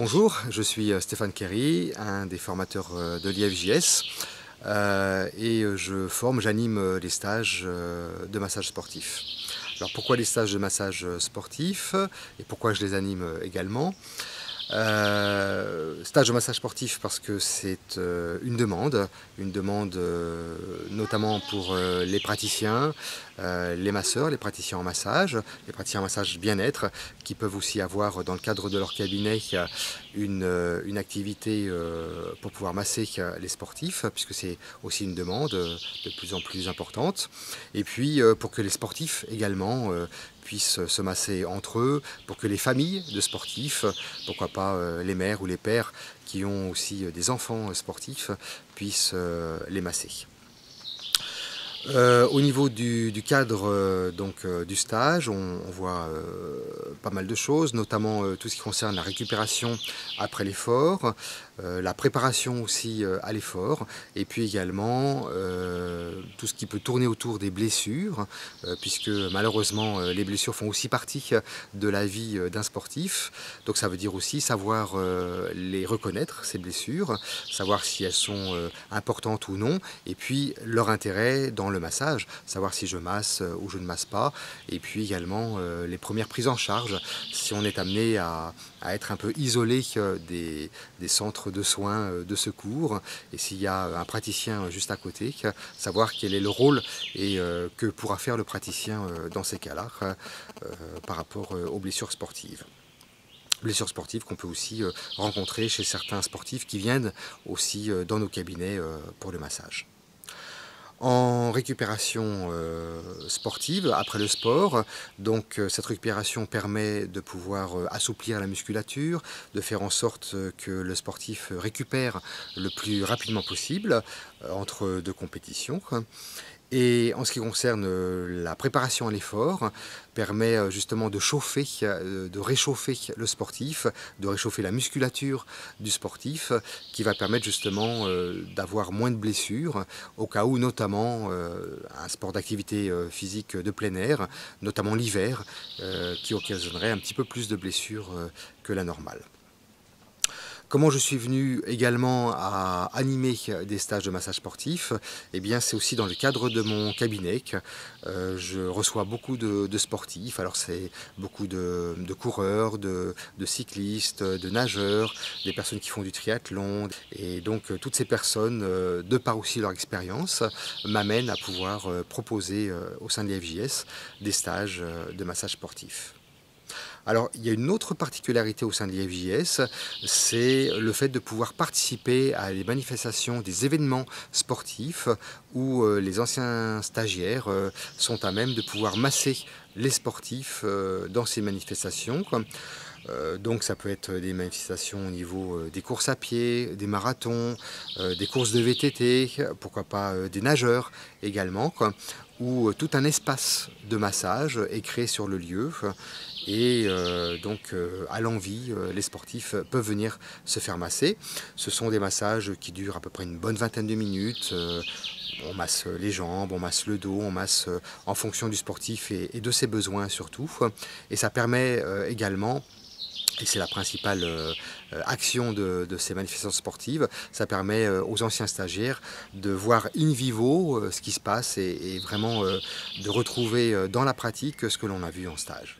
Bonjour, je suis Stéphane Kerry, un des formateurs de l'IFJS et j'anime les stages de massage sportif. Alors pourquoi les stages de massage sportif et pourquoi je les anime également? Stage de massage sportif parce que c'est une demande notamment pour les praticiens, les masseurs, les praticiens en massage, les praticiens en massage bien-être, qui peuvent aussi avoir dans le cadre de leur cabinet une activité pour pouvoir masser les sportifs, puisque c'est aussi une demande de plus en plus importante. Et puis pour que les sportifs également puissent se masser entre eux, pour que les familles de sportifs, pourquoi pas les mères ou les pères qui ont aussi des enfants sportifs, puissent les masser. Au niveau du cadre du stage, on voit pas mal de choses, notamment tout ce qui concerne la récupération après l'effort, la préparation aussi à l'effort, et puis également tout ce qui peut tourner autour des blessures, puisque malheureusement les blessures font aussi partie de la vie d'un sportif. Donc ça veut dire aussi savoir les reconnaître, ces blessures, savoir si elles sont importantes ou non, et puis leur intérêt dans le massage, savoir si je masse ou je ne masse pas, et puis également les premières prises en charge, si on est amené à être un peu isolé des centres de soins de secours, et s'il y a un praticien juste à côté, savoir quel est le rôle et que pourra faire le praticien dans ces cas-là par rapport aux blessures sportives. Blessures sportives qu'on peut aussi rencontrer chez certains sportifs qui viennent aussi dans nos cabinets pour le massage. En récupération sportive, après le sport, donc cette récupération permet de pouvoir assouplir la musculature, de faire en sorte que le sportif récupère le plus rapidement possible entre deux compétitions. Et en ce qui concerne la préparation à l'effort, permet justement de chauffer, de réchauffer le sportif, de réchauffer la musculature du sportif, qui va permettre justement d'avoir moins de blessures, au cas où notamment un sport d'activité physique de plein air, notamment l'hiver, qui occasionnerait un petit peu plus de blessures que la normale. Comment je suis venu également à animer des stages de massage sportif? Eh bien, c'est aussi dans le cadre de mon cabinet. Je reçois beaucoup de sportifs, alors c'est beaucoup de coureurs, de cyclistes, de nageurs, des personnes qui font du triathlon. Et donc, toutes ces personnes, de par aussi leur expérience, m'amènent à pouvoir proposer au sein de l'IFJS des stages de massage sportif. Alors, il y a une autre particularité au sein de l'IFJS, c'est le fait de pouvoir participer à des manifestations, des événements sportifs où les anciens stagiaires sont à même de pouvoir masser les sportifs dans ces manifestations. Donc ça peut être des manifestations au niveau des courses à pied, des marathons, des courses de VTT, pourquoi pas des nageurs également, où tout un espace de massage est créé sur le lieu. Et donc à l'envie, les sportifs peuvent venir se faire masser. Ce sont des massages qui durent à peu près une bonne vingtaine de minutes. On masse les jambes, on masse le dos, on masse en fonction du sportif et de ses besoins surtout. Et ça permet également, et c'est la principale action de ces manifestations sportives, ça permet aux anciens stagiaires de voir in vivo ce qui se passe et vraiment de retrouver dans la pratique ce que l'on a vu en stage.